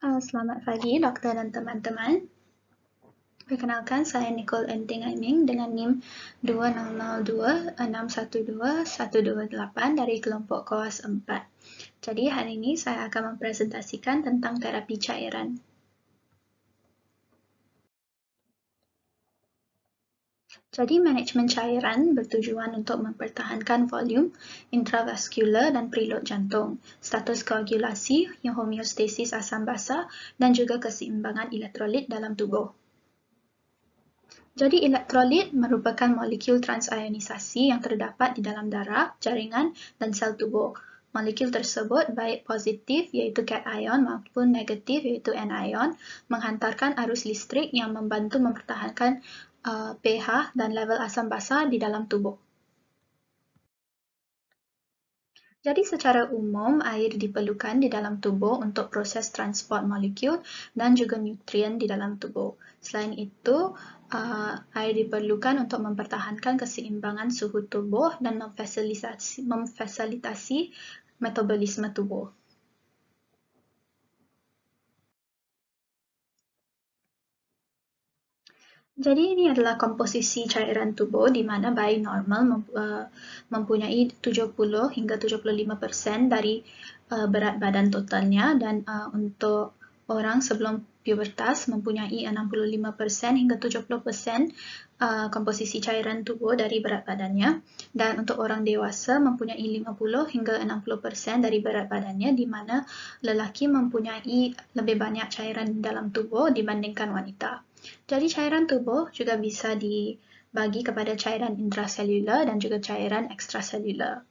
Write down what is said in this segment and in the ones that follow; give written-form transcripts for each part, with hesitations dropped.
Selamat pagi, doktor dan teman-teman. Perkenalkan, saya Nicole Enting Aiming dengan NIM 2002612128 dari kelompok KOAS 4. Jadi, hari ini saya akan mempresentasikan tentang terapi cairan. Jadi, manajemen cairan bertujuan untuk mempertahankan volume intravaskular dan preload jantung, status koagulasi, homeostasis asam basa, dan juga keseimbangan elektrolit dalam tubuh. Jadi elektrolit merupakan molekul transionisasi yang terdapat di dalam darah, jaringan, dan sel tubuh. Molekul tersebut baik positif iaitu cation maupun negatif iaitu anion menghantarkan arus listrik yang membantu mempertahankan pH dan level asam basa di dalam tubuh. Jadi secara umum, air diperlukan di dalam tubuh untuk proses transport molekul dan juga nutrien di dalam tubuh. Selain itu, air diperlukan untuk mempertahankan keseimbangan suhu tubuh dan memfasilitasi metabolisme tubuh. Jadi ini adalah komposisi cairan tubuh di mana bayi normal mempunyai 70 hingga 75% dari berat badan totalnya dan untuk orang sebelum pubertas mempunyai 65% hingga 70% komposisi cairan tubuh dari berat badannya dan untuk orang dewasa mempunyai 50 hingga 60% dari berat badannya di mana lelaki mempunyai lebih banyak cairan dalam tubuh dibandingkan wanita. Jadi cairan tubuh juga bisa dibagi kepada cairan intraselular dan juga cairan ekstraselular.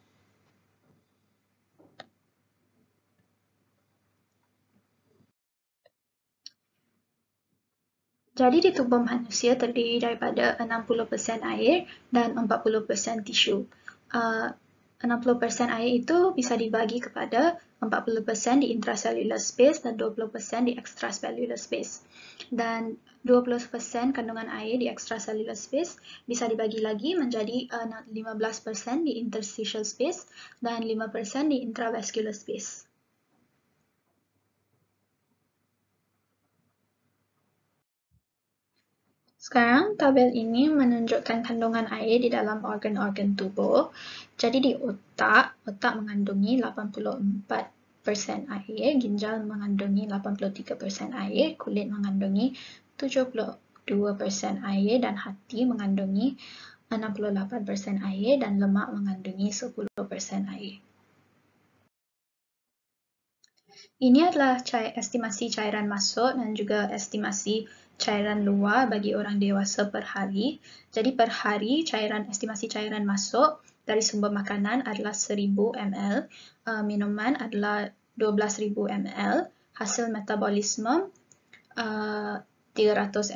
Jadi di tubuh manusia terdiri daripada 60% air dan 40% tisu. 60% air itu bisa dibagi kepada 40% di intracellular space dan 20% di extracellular space. Dan 20% kandungan air di extracellular space bisa dibagi lagi menjadi 15% di interstitial space dan 5% di intravascular space. Sekarang, tabel ini menunjukkan kandungan air di dalam organ-organ tubuh. Jadi di otak mengandungi 84% air, ginjal mengandungi 83% air, kulit mengandungi 72% air, dan hati mengandungi 68% air, dan lemak mengandungi 10% air. Ini adalah estimasi cairan masuk dan juga estimasi cairan luar bagi orang dewasa per hari. Jadi per hari, estimasi cairan masuk dari sumber makanan adalah 1000 ml, minuman adalah 12,000 ml, hasil metabolisme 300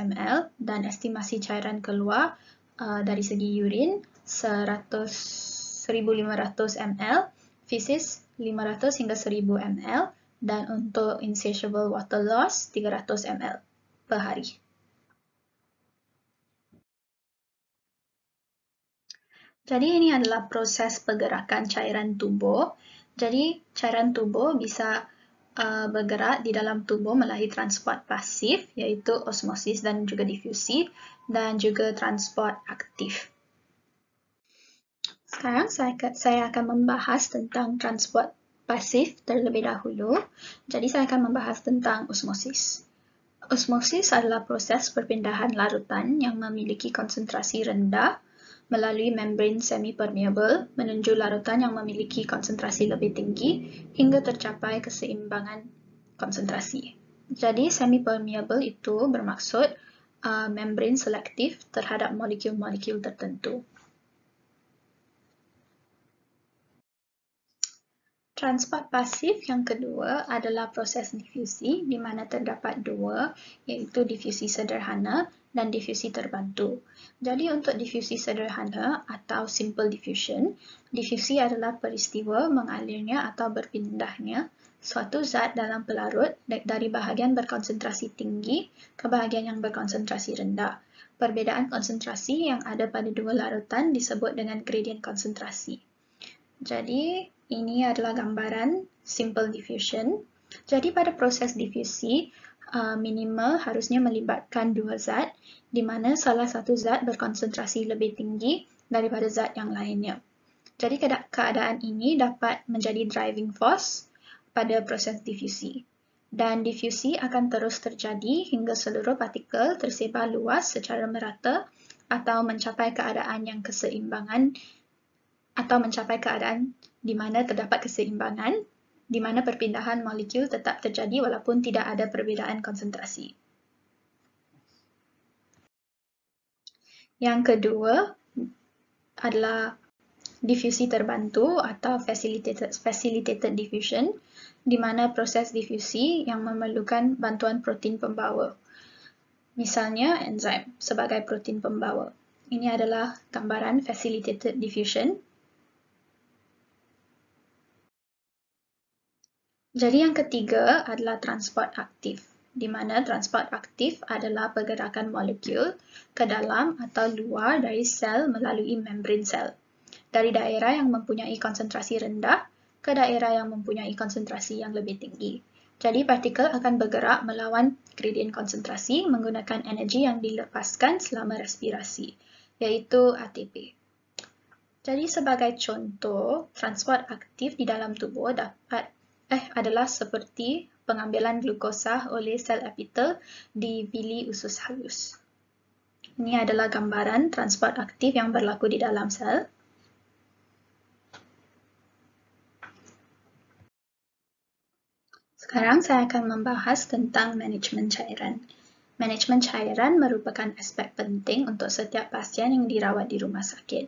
ml, dan estimasi cairan keluar dari segi urin 1500 ml, feces 500 hingga 1000 ml, dan untuk insatiable water loss 300 ml per hari. Jadi ini adalah proses pergerakan cairan tubuh. Jadi cairan tubuh bisa bergerak di dalam tubuh melalui transport pasif, iaitu osmosis dan juga difusi, dan juga transport aktif. Sekarang saya akan membahas tentang transport pasif terlebih dahulu. Jadi saya akan membahas tentang osmosis. Osmosis adalah proses perpindahan larutan yang memiliki konsentrasi rendah melalui membran semi-permeable menuju larutan yang memiliki konsentrasi lebih tinggi hingga tercapai keseimbangan konsentrasi. Jadi semi-permeable itu bermaksud membran selektif terhadap molekul-molekul tertentu. Transport pasif yang kedua adalah proses difusi di mana terdapat dua, iaitu difusi sederhana dan difusi terbantu. Jadi untuk difusi sederhana atau simple diffusion, difusi adalah peristiwa mengalirnya atau berpindahnya suatu zat dalam pelarut dari bahagian berkonsentrasi tinggi ke bahagian yang berkonsentrasi rendah. Perbedaan konsentrasi yang ada pada dua larutan disebut dengan gradient konsentrasi. Jadi, ini adalah gambaran simple diffusion. Jadi pada proses difusi, minimal harusnya melibatkan dua zat, di mana salah satu zat berkonsentrasi lebih tinggi daripada zat yang lainnya. Jadi keadaan ini dapat menjadi driving force pada proses difusi. Dan difusi akan terus terjadi hingga seluruh partikel tersebar luas secara merata atau mencapai keadaan yang keseimbangan atau mencapai keadaan di mana terdapat keseimbangan di mana perpindahan molekul tetap terjadi walaupun tidak ada perbezaan konsentrasi. Yang kedua adalah difusi terbantu atau facilitated diffusion, di mana proses difusi yang memerlukan bantuan protein pembawa. Misalnya enzim sebagai protein pembawa. Ini adalah gambaran facilitated diffusion. Jadi yang ketiga adalah transport aktif, di mana transport aktif adalah pergerakan molekul ke dalam atau luar dari sel melalui membran sel, dari daerah yang mempunyai konsentrasi rendah ke daerah yang mempunyai konsentrasi yang lebih tinggi. Jadi partikel akan bergerak melawan gradien konsentrasi menggunakan energi yang dilepaskan selama respirasi, yaitu ATP. Jadi sebagai contoh, transport aktif di dalam tubuh adalah seperti pengambilan glukosa oleh sel epitel di bili usus halus. Ini adalah gambaran transport aktif yang berlaku di dalam sel. Sekarang saya akan membahas tentang manajemen cairan. Manajemen cairan merupakan aspek penting untuk setiap pasien yang dirawat di rumah sakit.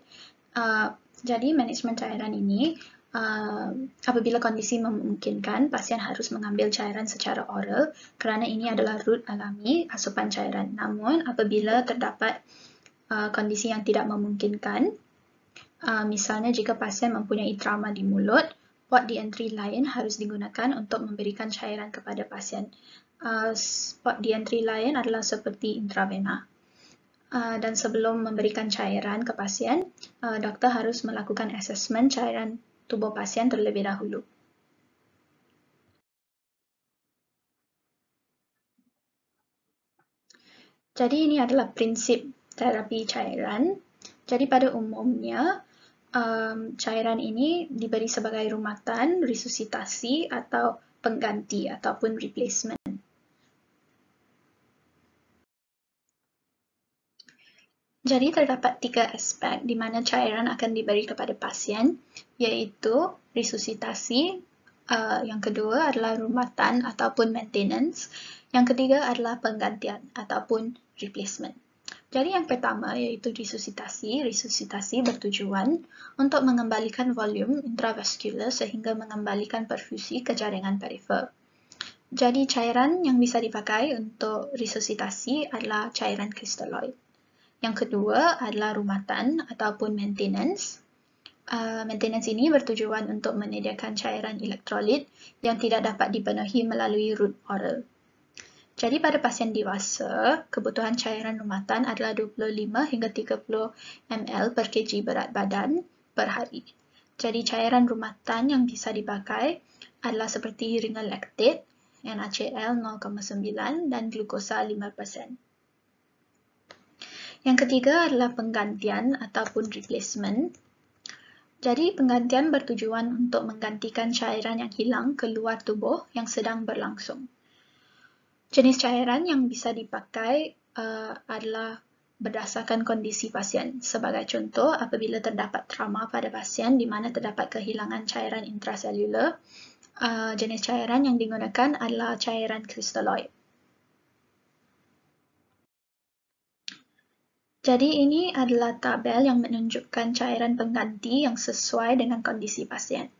Jadi manajemen cairan ini apabila kondisi memungkinkan, pasien harus mengambil cairan secara oral kerana ini adalah route alami asupan cairan. Namun, apabila terdapat kondisi yang tidak memungkinkan, misalnya jika pasien mempunyai trauma di mulut, port di-entry lain harus digunakan untuk memberikan cairan kepada pasien. Port di-entry lain adalah seperti intravena. Dan sebelum memberikan cairan ke pasien, doktor harus melakukan asesmen cairan tubuh pasien terlebih dahulu. Jadi ini adalah prinsip terapi cairan. Jadi pada umumnya, cairan ini diberi sebagai rumatan, resusitasi, atau pengganti, ataupun replacement. Jadi terdapat 3 aspek di mana cairan akan diberi kepada pasien, iaitu resusitasi, yang kedua adalah rumatan ataupun maintenance, yang ketiga adalah penggantian ataupun replacement. Jadi yang pertama iaitu resusitasi. Resusitasi bertujuan untuk mengembalikan volume intravaskular sehingga mengembalikan perfusi ke jaringan perifer. Jadi cairan yang bisa dipakai untuk resusitasi adalah cairan kristaloid. Yang kedua adalah rumatan ataupun maintenance. Maintenance ini bertujuan untuk menyediakan cairan elektrolit yang tidak dapat dipenuhi melalui route oral. Jadi pada pasien dewasa, kebutuhan cairan rumatan adalah 25 hingga 30 ml per kg berat badan per hari. Jadi cairan rumatan yang bisa dipakai adalah seperti ringan lactate, NaCl 0,9 dan glukosa 5%. Yang ketiga adalah penggantian ataupun replacement. Jadi penggantian bertujuan untuk menggantikan cairan yang hilang keluar tubuh yang sedang berlangsung. Jenis cairan yang bisa dipakai adalah berdasarkan kondisi pasien. Sebagai contoh, apabila terdapat trauma pada pasien di mana terdapat kehilangan cairan intraselular, jenis cairan yang digunakan adalah cairan kristaloid. Jadi ini adalah tabel yang menunjukkan cairan pengganti yang sesuai dengan kondisi pasien.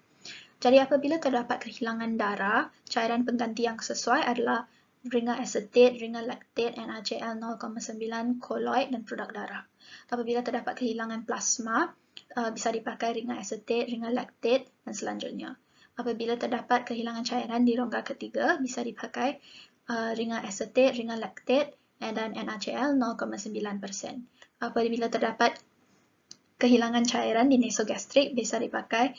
Jadi apabila terdapat kehilangan darah, cairan pengganti yang sesuai adalah ringan asetate, ringan lactate, NaCl 0,9, koloid dan produk darah. Apabila terdapat kehilangan plasma, bisa dipakai ringan asetate, ringan lactate dan selanjutnya. Apabila terdapat kehilangan cairan di rongga ketiga, bisa dipakai ringan asetate, ringan lactate dan NaCl 0,9%. Apabila terdapat kehilangan cairan di nasogastrik, bisa dipakai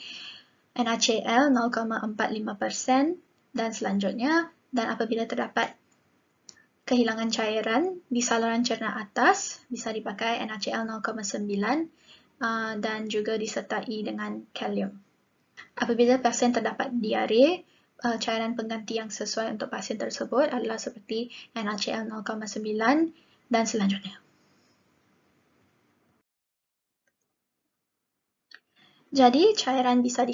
NaCl 0,45%, Dan selanjutnya, dan apabila terdapat kehilangan cairan di saluran cerna atas, bisa dipakai NaCl 0,9 dan juga disertai dengan kalium. Apabila pasien terdapat diare, cairan pengganti yang sesuai untuk pasien tersebut adalah seperti NaCl 0,9 dan selanjutnya. Jadi, cairan bisa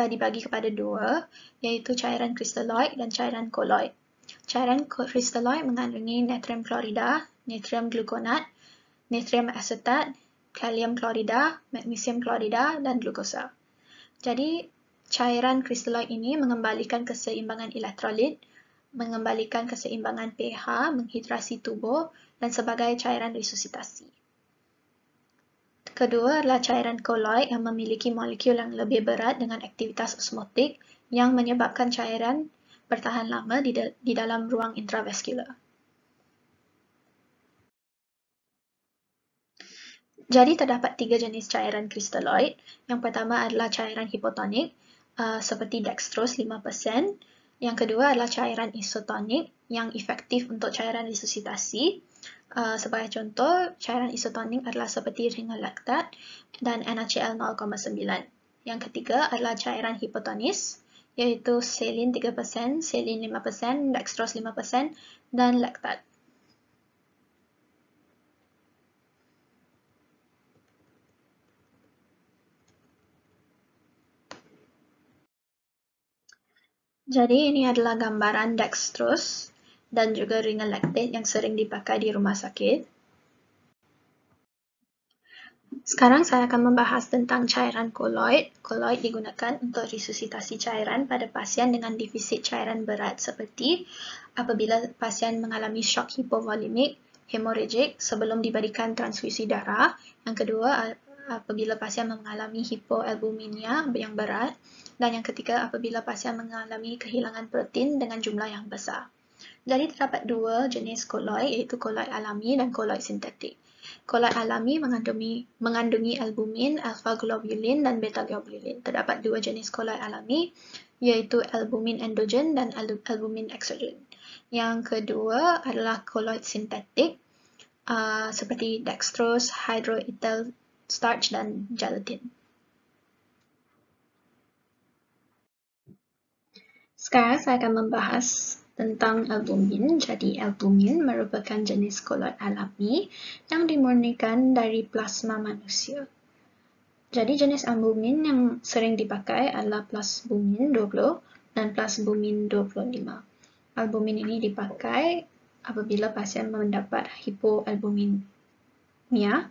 dibagi kepada dua, yaitu cairan kristaloid dan cairan koloid. Cairan kristaloid mengandungi natrium klorida, natrium glukonat, natrium asetat, kalium klorida, magnesium klorida, dan glukosa. Jadi, cairan kristaloid ini mengembalikan keseimbangan elektrolit, mengembalikan keseimbangan pH, menghidrasi tubuh, dan sebagai cairan resusitasi. Kedua adalah cairan koloid yang memiliki molekul yang lebih berat dengan aktivitas osmotik yang menyebabkan cairan bertahan lama di dalam ruang intravaskular. Jadi terdapat 3 jenis cairan kristaloid. Yang pertama adalah cairan hipotonik seperti dextrose 5%. Yang kedua adalah cairan isotonik yang efektif untuk cairan resusitasi. Sebagai contoh, cairan isotonik adalah seperti ringan laktat dan NaCl 0,9. Yang ketiga adalah cairan hipotonis, yaitu selin 3%, selin 5%, dextrose 5%, dan laktat. Jadi ini adalah gambaran dextrose dan juga ringan laktat yang sering dipakai di rumah sakit. Sekarang saya akan membahas tentang cairan koloid. Koloid digunakan untuk resusitasi cairan pada pasien dengan defisit cairan berat seperti apabila pasien mengalami shock hipovolemik, hemorrhagic sebelum diberikan transfusi darah. Yang kedua, apabila pasien mengalami hipoalbuminia yang berat. Dan yang ketiga, apabila pasien mengalami kehilangan protein dengan jumlah yang besar. Jadi terdapat dua jenis koloid, iaitu koloid alami dan koloid sintetik. Koloid alami mengandungi albumin, alpha-globulin, dan beta-globulin. Terdapat dua jenis koloid alami, yaitu albumin endogen dan albumin exogen. Yang kedua adalah koloid sintetik, seperti dextrose, hydroethyl starch, dan gelatin. Sekarang saya akan membahas tentang albumin. Jadi, albumin merupakan jenis koloid alami yang dimurnikan dari plasma manusia. Jadi, jenis albumin yang sering dipakai adalah plasbumin 20 dan plasbumin 25. Albumin ini dipakai apabila pasien mendapat hipoalbuminemia,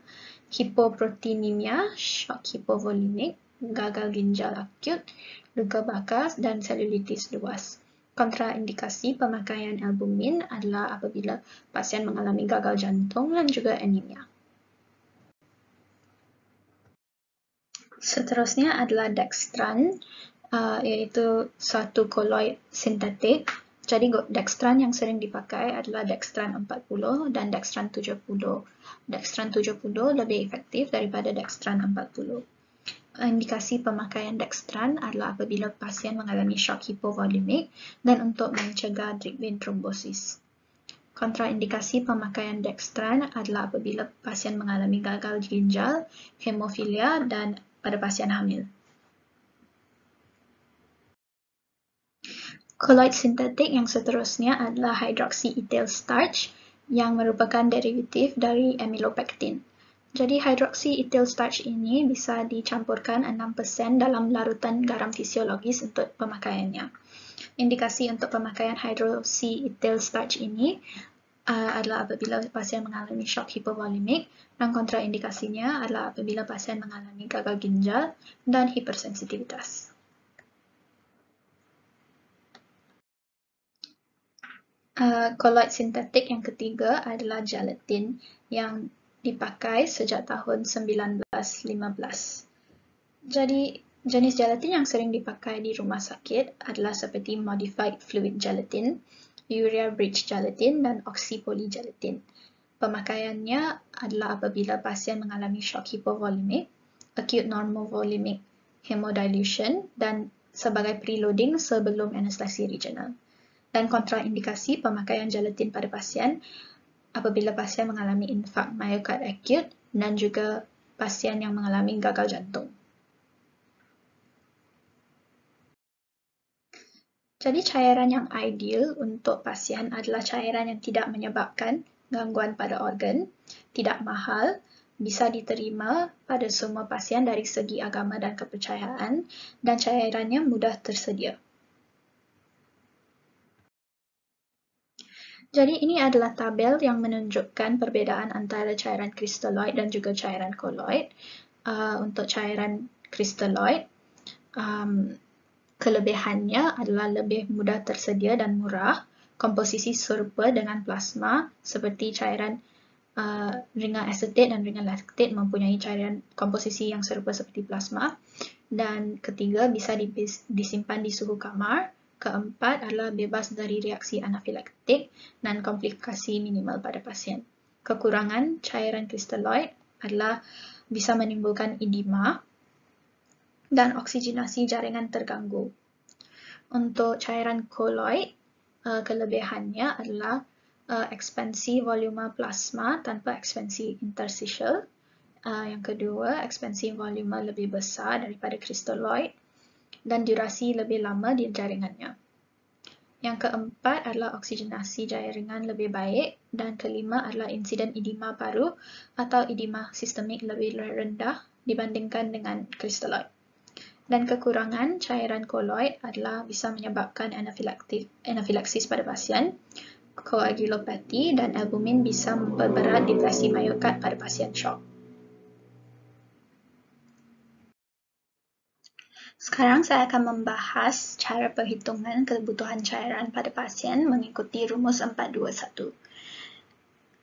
hipoproteinemia, shock hipovolemik, gagal ginjal akut, luka bakar, dan selulitis luas. Kontraindikasi pemakaian albumin adalah apabila pasien mengalami gagal jantung dan juga anemia. Seterusnya adalah dextran, iaitu satu koloid sintetik. Jadi dextran yang sering dipakai adalah dextran 40 dan dextran 70. Dextran 70 lebih efektif daripada dextran 40. Indikasi pemakaian dextran adalah apabila pasien mengalami shock hipovolemik dan untuk mencegah deep vein thrombosis. Kontraindikasi pemakaian dextran adalah apabila pasien mengalami gagal ginjal, hemofilia, dan pada pasien hamil. Koloid sintetik yang seterusnya adalah hydroxyethyl starch yang merupakan derivatif dari amylopectin. Jadi hydroxyethyl starch ini bisa dicampurkan 6% dalam larutan garam fisiologis untuk pemakaiannya. Indikasi untuk pemakaian hydroxyethyl starch ini adalah apabila pasien mengalami shock hipovolemik, dan kontraindikasinya adalah apabila pasien mengalami gagal ginjal dan hipersensitivitas. Koloid sintetik yang ketiga adalah gelatin yang dipakai sejak tahun 1915. Jadi, jenis gelatin yang sering dipakai di rumah sakit adalah seperti modified fluid gelatin, urea bridge gelatin, dan oxypolygelatin. Pemakaiannya adalah apabila pasien mengalami shock hipovolemik, acute normovolemic hemodilution, dan sebagai preloading sebelum anestesi regional. Dan kontraindikasi pemakaian gelatin pada pasien apabila pasien mengalami infak myokard acute dan juga pasien yang mengalami gagal jantung. Jadi cairan yang ideal untuk pasien adalah cairan yang tidak menyebabkan gangguan pada organ, tidak mahal, bisa diterima pada semua pasien dari segi agama dan kepercayaan, dan cairannya mudah tersedia. Jadi ini adalah tabel yang menunjukkan perbezaan antara cairan kristaloid dan juga cairan koloid. Untuk cairan kristaloid, kelebihannya adalah lebih mudah tersedia dan murah, komposisi serupa dengan plasma seperti cairan ringan asetat dan ringan laktat mempunyai cairan komposisi yang serupa seperti plasma. Dan ketiga, bisa disimpan di suhu kamar. Keempat adalah bebas dari reaksi anafilaktik dan komplikasi minimal pada pasien. Kekurangan cairan kristaloid adalah bisa menimbulkan edema dan oksigenasi jaringan terganggu. Untuk cairan koloid, kelebihannya adalah ekspansi volume plasma tanpa ekspansi interstitial. Yang kedua, ekspansi volume lebih besar daripada kristaloid dan durasi lebih lama di jaringannya. Yang keempat adalah oksigenasi jaringan lebih baik, dan kelima adalah insiden edema paru atau edema sistemik lebih rendah dibandingkan dengan kristaloid. Dan kekurangan cairan koloid adalah bisa menyebabkan anafilaksis pada pasien, koagulopati, dan albumin bisa memperberat depresi myokard pada pasien shock. Sekarang saya akan membahas cara perhitungan kebutuhan cairan pada pasien mengikuti rumus 421.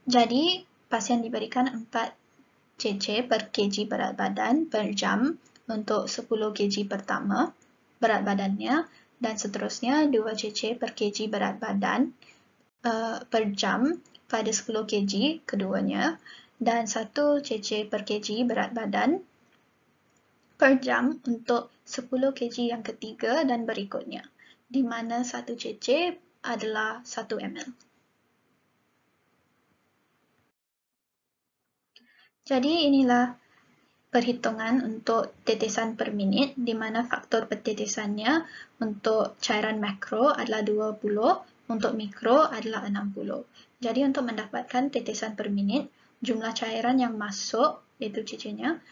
Jadi, pasien diberikan 4 cc per kg berat badan per jam untuk 10 kg pertama berat badannya, dan seterusnya 2 cc per kg berat badan per jam pada 10 kg keduanya, dan 1 cc per kg berat badan per jam untuk 10 kg yang ketiga dan berikutnya, di mana 1 cc adalah 1 ml. Jadi inilah perhitungan untuk tetesan per minit, di mana faktor pertetesannya untuk cairan makro adalah 20, untuk mikro adalah 60. Jadi untuk mendapatkan tetesan per minit, jumlah cairan yang masuk, iaitu cc-nya,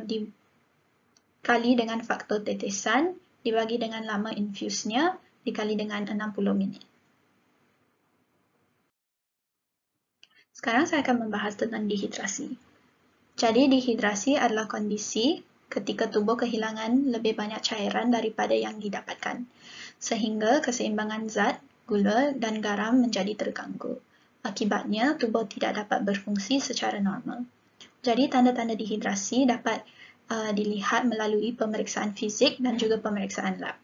dikali dengan faktor tetesan, dibagi dengan lama infusnya, dikali dengan 60 minit. Sekarang saya akan membahas tentang dehidrasi. Jadi dehidrasi adalah kondisi ketika tubuh kehilangan lebih banyak cairan daripada yang didapatkan, sehingga keseimbangan zat, gula, dan garam menjadi terganggu. Akibatnya, tubuh tidak dapat berfungsi secara normal. Jadi tanda-tanda dehidrasi dapat dilihat melalui pemeriksaan fizik dan juga pemeriksaan lab.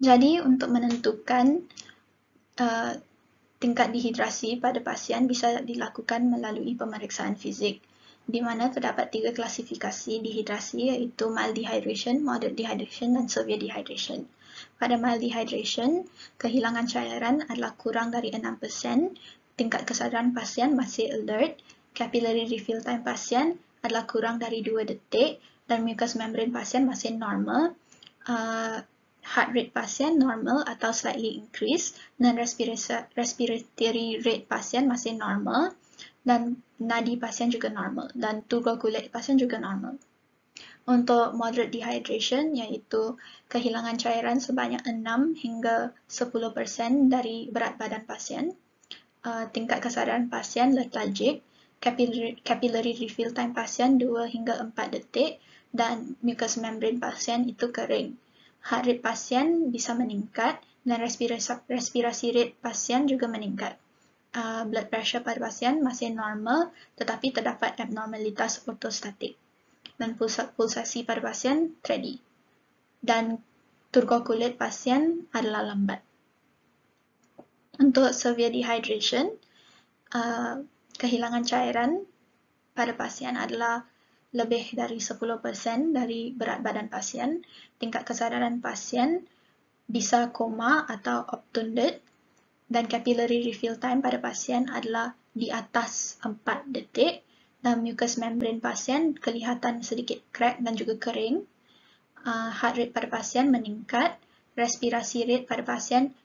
Jadi untuk menentukan tingkat dehidrasi pada pasien bisa dilakukan melalui pemeriksaan fizik, di mana terdapat 3 klasifikasi dehidrasi, iaitu mild dehydration, moderate dehydration, dan severe dehydration. Pada mild dehydration, kehilangan cairan adalah kurang dari 6%, tingkat kesedaran pasien masih alert, capillary refill time pasien adalah kurang dari 2 detik, dan mucous membrane pasien masih normal, heart rate pasien normal atau slightly increase, dan respiratory rate pasien masih normal, dan nadi pasien juga normal, dan turgor kulit pasien juga normal. Untuk moderate dehydration, iaitu kehilangan cairan sebanyak 6 hingga 10% dari berat badan pasien, tingkat kesedaran pasien lethargic, capillary refill time pasien 2 hingga 4 detik, dan mucous membrane pasien itu kering. Heart rate pasien bisa meningkat, dan respirasi rate pasien juga meningkat. Blood pressure pada pasien masih normal, tetapi terdapat abnormalitas ortostatik. Dan pulsasi pada pasien steady. Dan turgor kulit pasien adalah lambat. Untuk severe dehydration, kehilangan cairan pada pasien adalah lebih dari 10% dari berat badan pasien, tingkat kesadaran pasien bisa koma atau obtunded, dan capillary refill time pada pasien adalah di atas 4 detik, dan mucous membrane pasien kelihatan sedikit crack dan juga kering. Heart rate pada pasien meningkat, respirasi rate pada pasien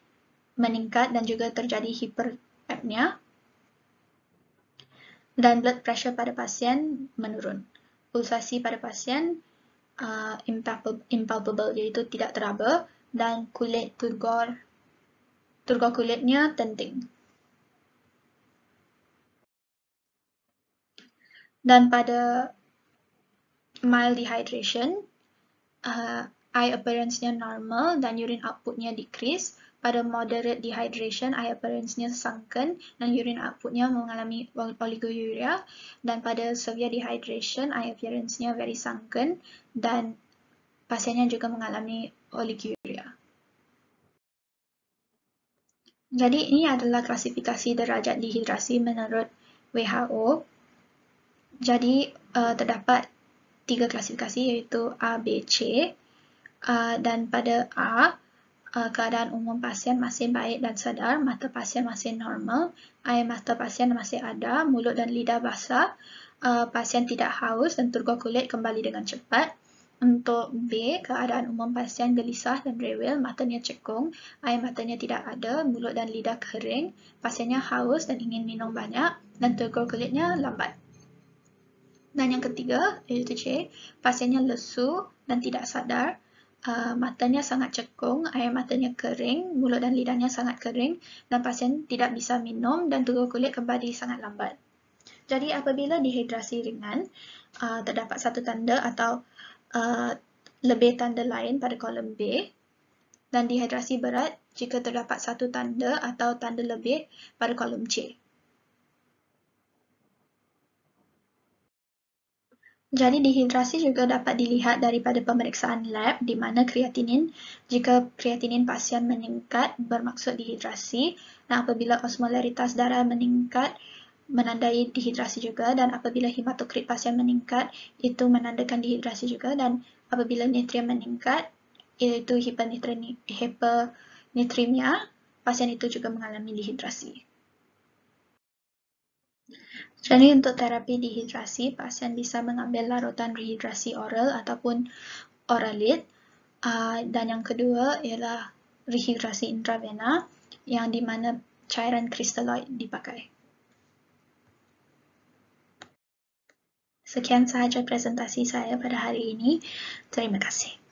meningkat dan juga terjadi hyperapnea, dan blood pressure pada pasien menurun. Pulsasi pada pasien impalpable, iaitu tidak teraba, dan kulit turgor kulitnya tenting. Dan pada mild dehydration, eye appearance-nya normal dan urine output-nya decrease. Pada moderate dehydration, eye appearance-nya sunken dan urine output-nya mengalami oliguria. Dan pada severe dehydration, eye appearance-nya very sunken dan pasiennya juga mengalami oliguria. Jadi ini adalah klasifikasi derajat dehidrasi menurut WHO. Jadi terdapat 3 klasifikasi, iaitu A, B, C. Dan pada A, keadaan umum pasien masih baik dan sadar, mata pasien masih normal, air mata pasien masih ada, mulut dan lidah basah, pasien tidak haus dan turgor kulit kembali dengan cepat. Untuk B, keadaan umum pasien gelisah dan rewel, matanya cekung, air matanya tidak ada, mulut dan lidah kering, pasiennya haus dan ingin minum banyak, dan turgor kulitnya lambat. Dan yang ketiga, iaitu C, pasiennya lesu dan tidak sadar, matanya sangat cekung, air matanya kering, mulut dan lidahnya sangat kering, dan pasien tidak bisa minum dan turgor kulit kembali sangat lambat. Jadi apabila dehidrasi ringan, terdapat satu tanda atau lebih tanda lain pada kolom B, dan dehidrasi berat jika terdapat satu tanda atau tanda lebih pada kolom C. Jadi dehidrasi juga dapat dilihat daripada pemeriksaan lab di mana kreatinin, jika kreatinin pasien meningkat bermaksud dehidrasi, dan apabila osmolaritas darah meningkat menandai dehidrasi juga, dan apabila hematokrit pasien meningkat itu menandakan dehidrasi juga, dan apabila natrium meningkat iaitu hypernatremia, pasien itu juga mengalami dehidrasi. Jadi untuk terapi dehidrasi, pasien bisa mengambil larutan rehidrasi oral ataupun Oralit. Dan yang kedua ialah rehidrasi intravena, yang di mana cairan kristaloid dipakai. Sekian sahaja presentasi saya pada hari ini. Terima kasih.